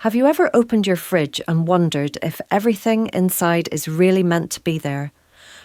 Have you ever opened your fridge and wondered if everything inside is really meant to be there?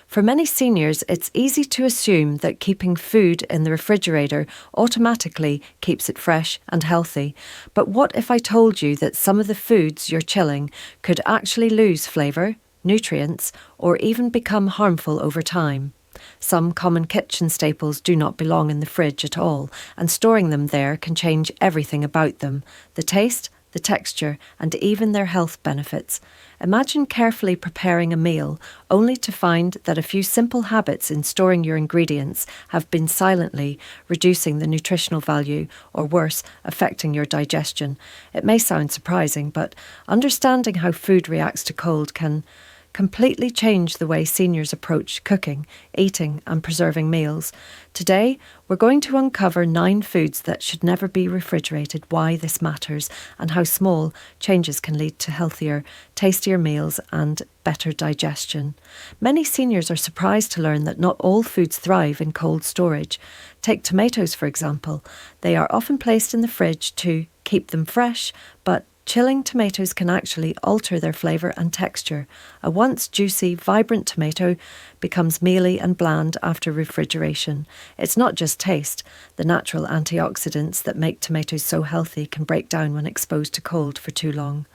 For many seniors, it's easy to assume that keeping food in the refrigerator automatically keeps it fresh and healthy. But what if I told you that some of the foods you're chilling could actually lose flavour, nutrients, or even become harmful over time? Some common kitchen staples do not belong in the fridge at all, and storing them there can change everything about them: the taste, the texture, and even their health benefits. Imagine carefully preparing a meal, only to find that a few simple habits in storing your ingredients have been silently reducing the nutritional value, or worse, affecting your digestion. It may sound surprising, but understanding how food reacts to cold can completely change the way seniors approach cooking, eating, and preserving meals. Today, we're going to uncover 9 foods that should never be refrigerated, why this matters, and how small changes can lead to healthier, tastier meals and better digestion. Many seniors are surprised to learn that not all foods thrive in cold storage. Take tomatoes, for example. They are often placed in the fridge to keep them fresh, but chilling tomatoes can actually alter their flavour and texture. A once juicy, vibrant tomato becomes mealy and bland after refrigeration. It's not just taste. The natural antioxidants that make tomatoes so healthy can break down when exposed to cold for too long.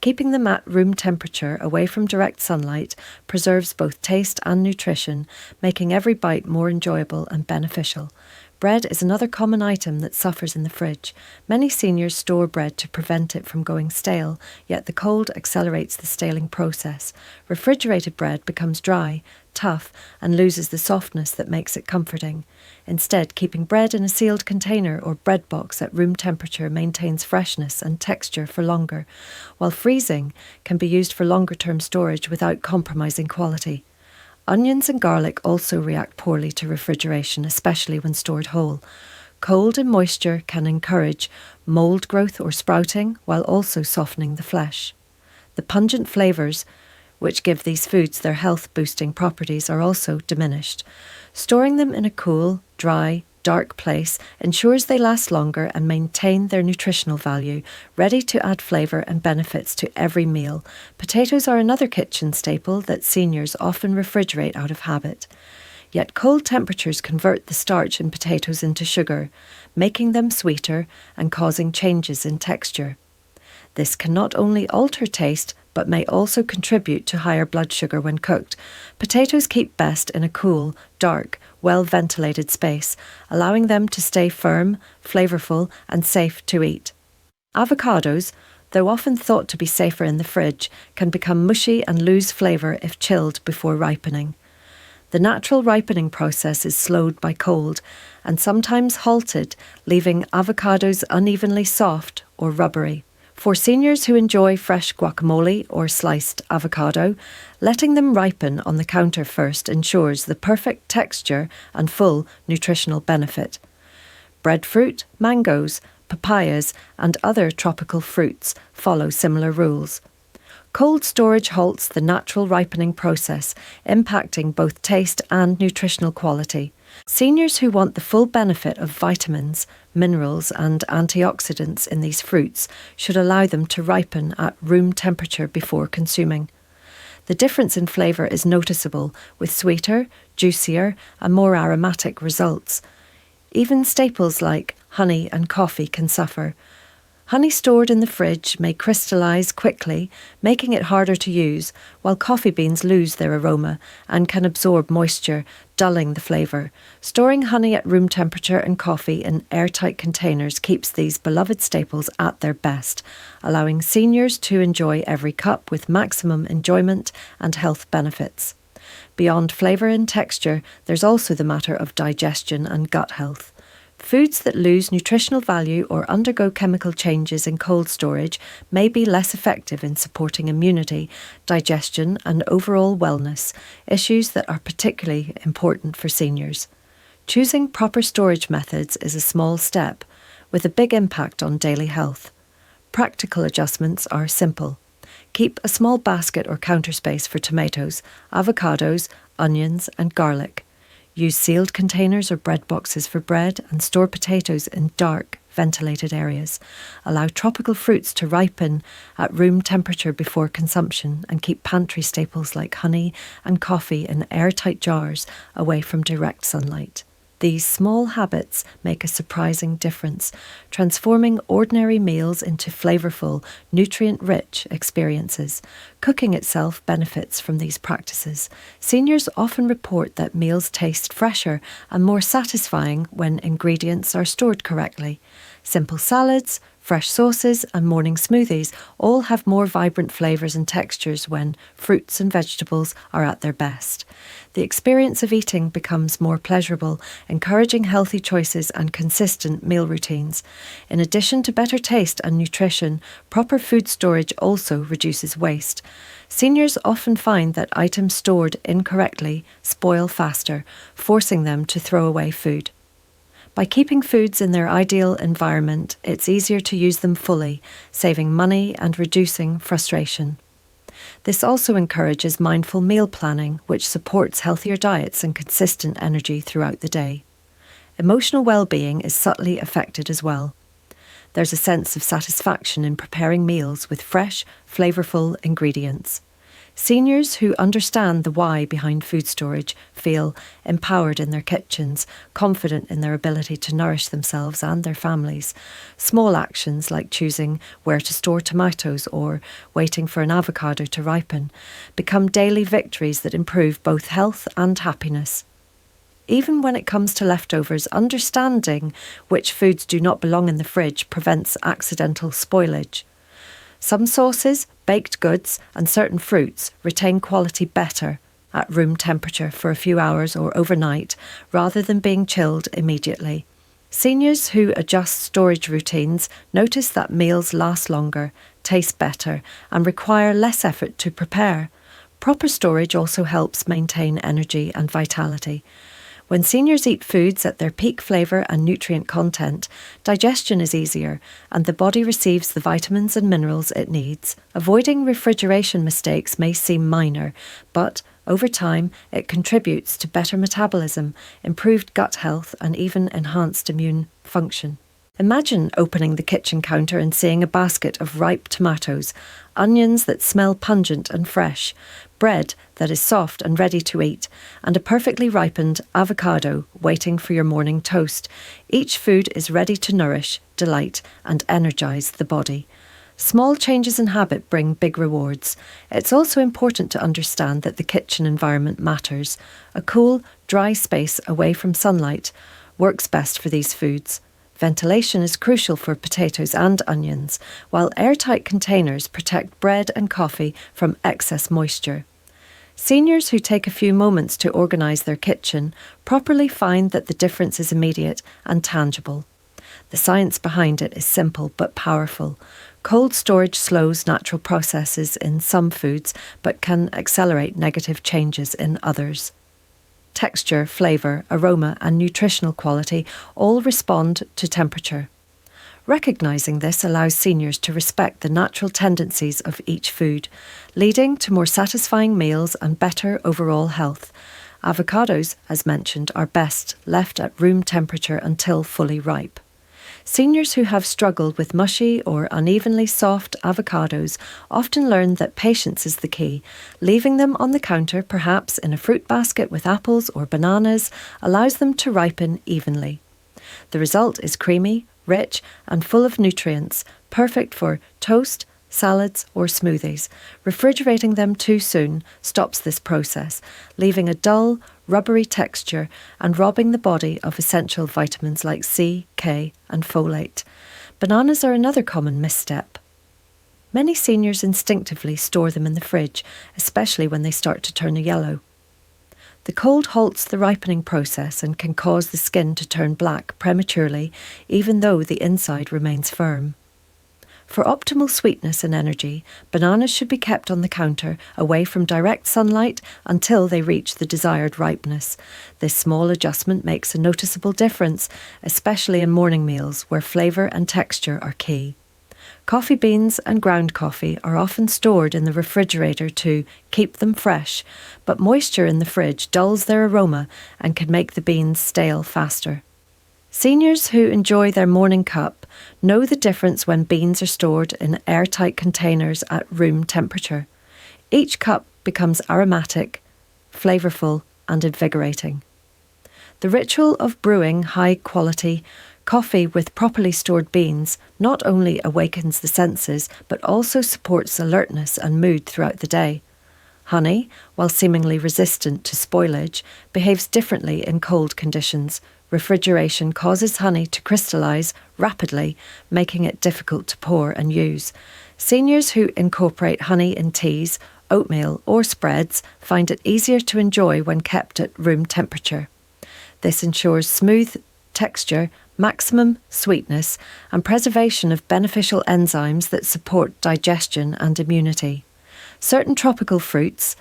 Keeping them at room temperature, away from direct sunlight, preserves both taste and nutrition, making every bite more enjoyable and beneficial. Bread is another common item that suffers in the fridge. Many seniors store bread to prevent it from going stale, yet the cold accelerates the staling process. Refrigerated bread becomes dry, tough, and loses the softness that makes it comforting. Instead, keeping bread in a sealed container or bread box at room temperature maintains freshness and texture for longer, while freezing can be used for longer-term storage without compromising quality. Onions and garlic also react poorly to refrigeration, especially when stored whole. Cold and moisture can encourage mould growth or sprouting, while also softening the flesh. The pungent flavours, which give these foods their health-boosting properties, are also diminished. Storing them in a cool, dry, dark place ensures they last longer and maintain their nutritional value, ready to add flavour and benefits to every meal. Potatoes are another kitchen staple that seniors often refrigerate out of habit. Yet cold temperatures convert the starch in potatoes into sugar, making them sweeter and causing changes in texture. This can not only alter taste, but may also contribute to higher blood sugar when cooked. Potatoes keep best in a cool, dark, well-ventilated space, allowing them to stay firm, flavourful, and safe to eat. Avocados, though often thought to be safer in the fridge, can become mushy and lose flavour if chilled before ripening. The natural ripening process is slowed by cold and sometimes halted, leaving avocados unevenly soft or rubbery. For seniors who enjoy fresh guacamole or sliced avocado, letting them ripen on the counter first ensures the perfect texture and full nutritional benefit. Breadfruit, mangoes, papayas, and other tropical fruits follow similar rules. Cold storage halts the natural ripening process, impacting both taste and nutritional quality. Seniors who want the full benefit of vitamins, minerals, and antioxidants in these fruits should allow them to ripen at room temperature before consuming. The difference in flavour is noticeable, with sweeter, juicier, and more aromatic results. Even staples like honey and coffee can suffer. Honey stored in the fridge may crystallise quickly, making it harder to use, while coffee beans lose their aroma and can absorb moisture, dulling the flavour. Storing honey at room temperature and coffee in airtight containers keeps these beloved staples at their best, allowing seniors to enjoy every cup with maximum enjoyment and health benefits. Beyond flavour and texture, there's also the matter of digestion and gut health. Foods that lose nutritional value or undergo chemical changes in cold storage may be less effective in supporting immunity, digestion, and overall wellness, issues that are particularly important for seniors. Choosing proper storage methods is a small step, with a big impact on daily health. Practical adjustments are simple. Keep a small basket or counter space for tomatoes, avocados, onions, and garlic. Use sealed containers or bread boxes for bread and store potatoes in dark, ventilated areas, allow tropical fruits to ripen at room temperature before consumption, and keep pantry staples like honey and coffee in airtight jars away from direct sunlight. These small habits make a surprising difference, transforming ordinary meals into flavorful, nutrient-rich experiences. Cooking itself benefits from these practices. Seniors often report that meals taste fresher and more satisfying when ingredients are stored correctly. Simple salads, fresh sauces and morning smoothies all have more vibrant flavours and textures when fruits and vegetables are at their best. The experience of eating becomes more pleasurable, encouraging healthy choices and consistent meal routines. In addition to better taste and nutrition, proper food storage also reduces waste. Seniors often find that items stored incorrectly spoil faster, forcing them to throw away food. By keeping foods in their ideal environment, it's easier to use them fully, saving money and reducing frustration. This also encourages mindful meal planning, which supports healthier diets and consistent energy throughout the day. Emotional well-being is subtly affected as well. There's a sense of satisfaction in preparing meals with fresh, flavourful ingredients. Seniors who understand the why behind food storage feel empowered in their kitchens, confident in their ability to nourish themselves and their families. Small actions like choosing where to store tomatoes or waiting for an avocado to ripen become daily victories that improve both health and happiness. Even when it comes to leftovers, understanding which foods do not belong in the fridge prevents accidental spoilage. Some sauces, baked goods and certain fruits retain quality better at room temperature for a few hours or overnight rather than being chilled immediately. Seniors who adjust storage routines notice that meals last longer, taste better and require less effort to prepare. Proper storage also helps maintain energy and vitality. When seniors eat foods at their peak flavour and nutrient content, digestion is easier and the body receives the vitamins and minerals it needs. Avoiding refrigeration mistakes may seem minor, but over time it contributes to better metabolism, improved gut health and even enhanced immune function. Imagine opening the kitchen counter and seeing a basket of ripe tomatoes, onions that smell pungent and fresh, bread that is soft and ready to eat, and a perfectly ripened avocado waiting for your morning toast. Each food is ready to nourish, delight, and energise the body. Small changes in habit bring big rewards. It's also important to understand that the kitchen environment matters. A cool, dry space away from sunlight works best for these foods. Ventilation is crucial for potatoes and onions, while airtight containers protect bread and coffee from excess moisture. Seniors who take a few moments to organise their kitchen properly find that the difference is immediate and tangible. The science behind it is simple but powerful. Cold storage slows natural processes in some foods but can accelerate negative changes in others. Texture, flavour, aroma and nutritional quality all respond to temperature. Recognising this allows seniors to respect the natural tendencies of each food, leading to more satisfying meals and better overall health. Avocados, as mentioned, are best left at room temperature until fully ripe. Seniors who have struggled with mushy or unevenly soft avocados often learn that patience is the key. Leaving them on the counter, perhaps in a fruit basket with apples or bananas, allows them to ripen evenly. The result is creamy, rich and full of nutrients, perfect for toast, salads or smoothies. Refrigerating them too soon stops this process, leaving a dull, rubbery texture and robbing the body of essential vitamins like C, K and folate. Bananas are another common misstep. Many seniors instinctively store them in the fridge, especially when they start to turn yellow. The cold halts the ripening process and can cause the skin to turn black prematurely, even though the inside remains firm. For optimal sweetness and energy, bananas should be kept on the counter away from direct sunlight until they reach the desired ripeness. This small adjustment makes a noticeable difference, especially in morning meals where flavour and texture are key. Coffee beans and ground coffee are often stored in the refrigerator to keep them fresh, but moisture in the fridge dulls their aroma and can make the beans stale faster. Seniors who enjoy their morning cup know the difference when beans are stored in airtight containers at room temperature. Each cup becomes aromatic, flavorful, and invigorating. The ritual of brewing high-quality coffee with properly stored beans not only awakens the senses but also supports alertness and mood throughout the day. Honey, while seemingly resistant to spoilage, behaves differently in cold conditions. Refrigeration causes honey to crystallise rapidly, making it difficult to pour and use. Seniors who incorporate honey in teas, oatmeal or spreads find it easier to enjoy when kept at room temperature. This ensures smooth texture, maximum sweetness, and preservation of beneficial enzymes that support digestion and immunity. Certain tropical fruits,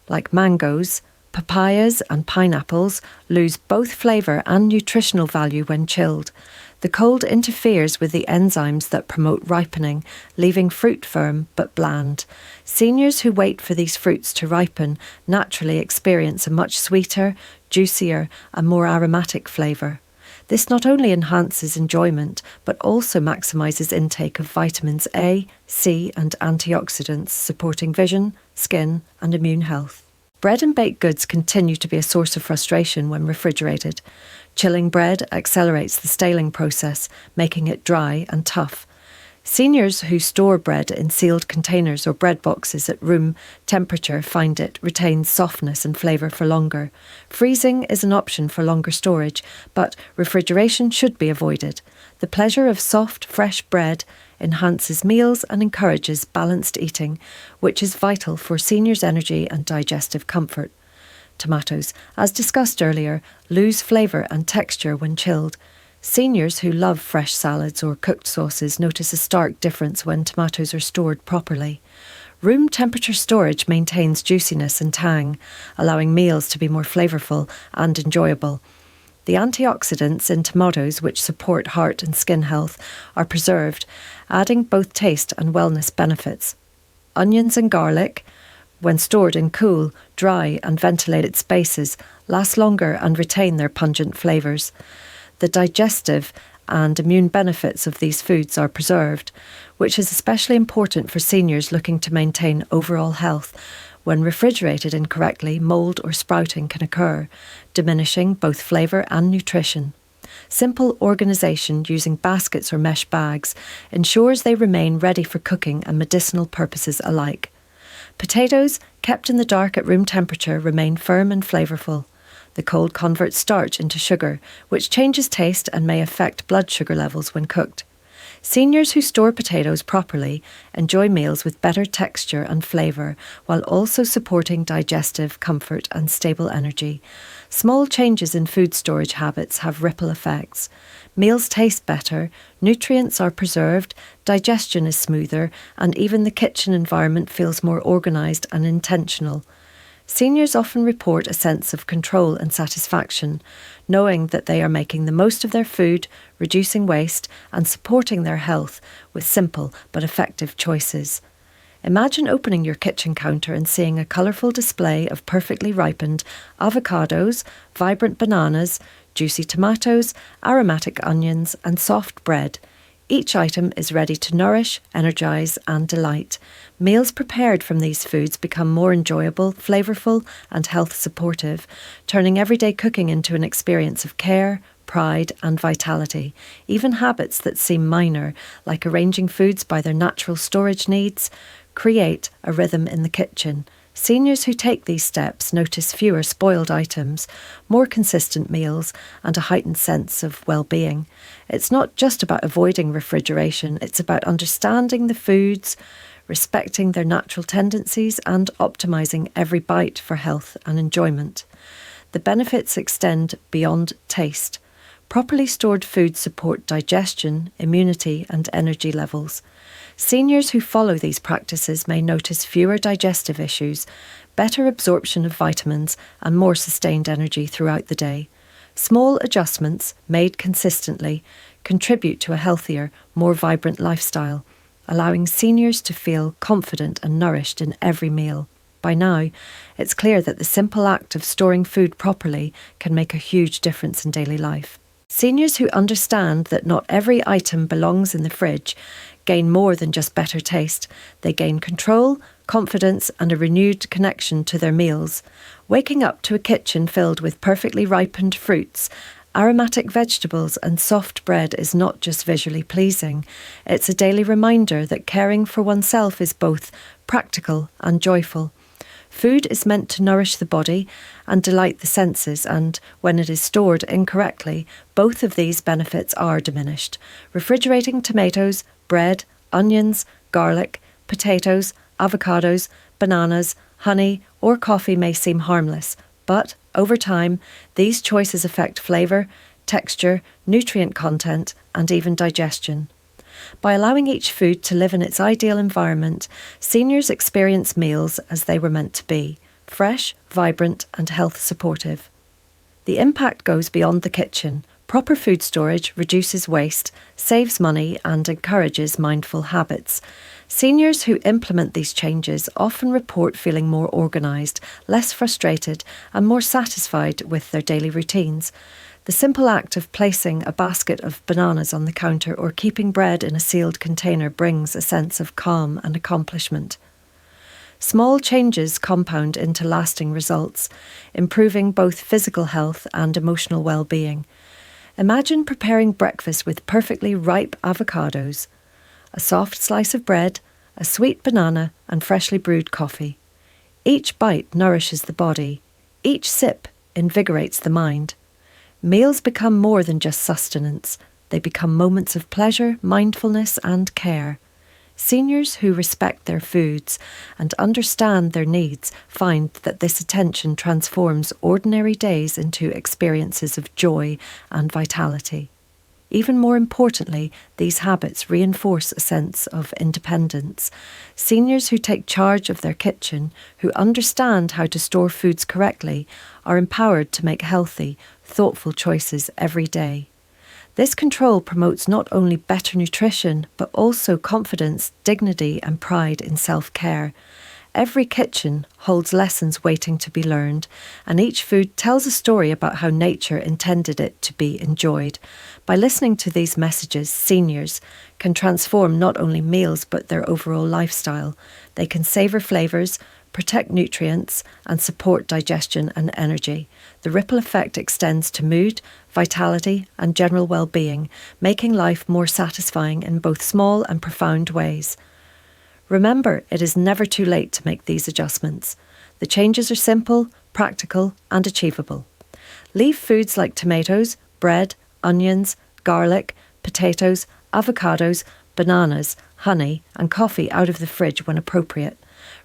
like mangoes, papayas and pineapples, lose both flavour and nutritional value when chilled. The cold interferes with the enzymes that promote ripening, leaving fruit firm but bland. Seniors who wait for these fruits to ripen naturally experience a much sweeter, juicier and more aromatic flavour. This not only enhances enjoyment, but also maximises intake of vitamins A, C and antioxidants, supporting vision, skin and immune health. Bread and baked goods continue to be a source of frustration when refrigerated. Chilling bread accelerates the staling process, making it dry and tough. Seniors who store bread in sealed containers or bread boxes at room temperature find it retains softness and flavour for longer. Freezing is an option for longer storage, but refrigeration should be avoided. The pleasure of soft, fresh bread enhances meals and encourages balanced eating, which is vital for seniors' energy and digestive comfort. Tomatoes, as discussed earlier, lose flavour and texture when chilled. Seniors who love fresh salads or cooked sauces notice a stark difference when tomatoes are stored properly. Room temperature storage maintains juiciness and tang, allowing meals to be more flavourful and enjoyable. The antioxidants in tomatoes, which support heart and skin health, are preserved, adding both taste and wellness benefits. Onions and garlic, when stored in cool, dry and ventilated spaces, last longer and retain their pungent flavours. The digestive and immune benefits of these foods are preserved, which is especially important for seniors looking to maintain overall health. When refrigerated incorrectly, mould or sprouting can occur, diminishing both flavour and nutrition. Simple organisation using baskets or mesh bags ensures they remain ready for cooking and medicinal purposes alike. Potatoes, kept in the dark at room temperature, remain firm and flavourful. The cold converts starch into sugar, which changes taste and may affect blood sugar levels when cooked. Seniors who store potatoes properly enjoy meals with better texture and flavour, while also supporting digestive comfort and stable energy. Small changes in food storage habits have ripple effects. Meals taste better, nutrients are preserved, digestion is smoother, and even the kitchen environment feels more organised and intentional. Seniors often report a sense of control and satisfaction, knowing that they are making the most of their food, reducing waste, and supporting their health with simple but effective choices. Imagine opening your kitchen counter and seeing a colourful display of perfectly ripened avocados, vibrant bananas, juicy tomatoes, aromatic onions, and soft bread. Each item is ready to nourish, energise and delight. Meals prepared from these foods become more enjoyable, flavourful and health supportive, turning everyday cooking into an experience of care, pride and vitality. Even habits that seem minor, like arranging foods by their natural storage needs, create a rhythm in the kitchen. Seniors who take these steps notice fewer spoiled items, more consistent meals and a heightened sense of well-being. It's not just about avoiding refrigeration, it's about understanding the foods, respecting their natural tendencies and optimising every bite for health and enjoyment. The benefits extend beyond taste. Properly stored foods support digestion, immunity and energy levels. Seniors who follow these practices may notice fewer digestive issues, better absorption of vitamins and more sustained energy throughout the day. Small adjustments, made consistently, contribute to a healthier, more vibrant lifestyle, allowing seniors to feel confident and nourished in every meal. By now, it's clear that the simple act of storing food properly can make a huge difference in daily life. Seniors who understand that not every item belongs in the fridge gain more than just better taste. They gain control, confidence, and a renewed connection to their meals. Waking up to a kitchen filled with perfectly ripened fruits, aromatic vegetables, and soft bread is not just visually pleasing. It's a daily reminder that caring for oneself is both practical and joyful. Food is meant to nourish the body and delight the senses, and when it is stored incorrectly, both of these benefits are diminished. Refrigerating tomatoes, bread, onions, garlic, potatoes, avocados, bananas, honey, or coffee may seem harmless, but over time, these choices affect flavour, texture, nutrient content, and even digestion. By allowing each food to live in its ideal environment, seniors experience meals as they were meant to be: fresh, vibrant, and health supportive. The impact goes beyond the kitchen. Proper food storage reduces waste, saves money, and encourages mindful habits. Seniors who implement these changes often report feeling more organised, less frustrated, and more satisfied with their daily routines. The simple act of placing a basket of bananas on the counter or keeping bread in a sealed container brings a sense of calm and accomplishment. Small changes compound into lasting results, improving both physical health and emotional well-being. Imagine preparing breakfast with perfectly ripe avocados, a soft slice of bread, a sweet banana, and freshly brewed coffee. Each bite nourishes the body. Each sip invigorates the mind. Meals become more than just sustenance. They become moments of pleasure, mindfulness, and care. Seniors who respect their foods and understand their needs find that this attention transforms ordinary days into experiences of joy and vitality. Even more importantly, these habits reinforce a sense of independence. Seniors who take charge of their kitchen, who understand how to store foods correctly, are empowered to make healthy, thoughtful choices every day. This control promotes not only better nutrition, but also confidence, dignity, and pride in self-care. Every kitchen holds lessons waiting to be learned, and each food tells a story about how nature intended it to be enjoyed. By listening to these messages, seniors can transform not only meals but their overall lifestyle. They can savour flavours, protect nutrients, and support digestion and energy. The ripple effect extends to mood, vitality, and general well-being, making life more satisfying in both small and profound ways. Remember, it is never too late to make these adjustments. The changes are simple, practical, and achievable. Leave foods like tomatoes, bread, onions, garlic, potatoes, avocados, bananas, honey, and coffee out of the fridge when appropriate.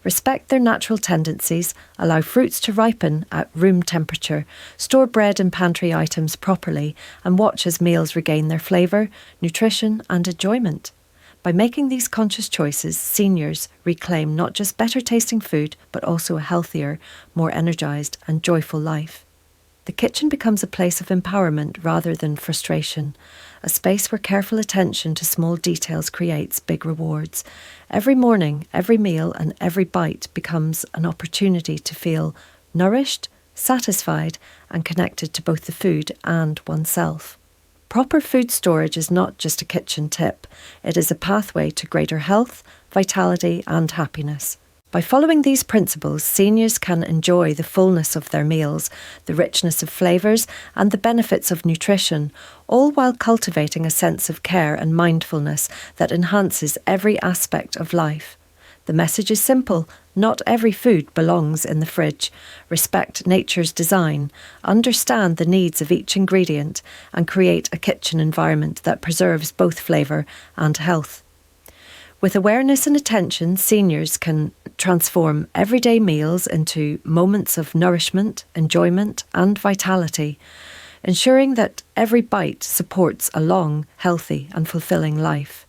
Respect their natural tendencies, allow fruits to ripen at room temperature, store bread and pantry items properly, and watch as meals regain their flavour, nutrition, and enjoyment. By making these conscious choices, seniors reclaim not just better tasting food, but also a healthier, more energised and joyful life. The kitchen becomes a place of empowerment rather than frustration, a space where careful attention to small details creates big rewards. Every morning, every meal, and every bite becomes an opportunity to feel nourished, satisfied, and connected to both the food and oneself. Proper food storage is not just a kitchen tip, it is a pathway to greater health, vitality, and happiness. By following these principles, seniors can enjoy the fullness of their meals, the richness of flavours, and the benefits of nutrition, all while cultivating a sense of care and mindfulness that enhances every aspect of life. The message is simple: not every food belongs in the fridge. Respect nature's design, understand the needs of each ingredient, and create a kitchen environment that preserves both flavour and health. With awareness and attention, seniors can transform everyday meals into moments of nourishment, enjoyment, and vitality, ensuring that every bite supports a long, healthy, and fulfilling life.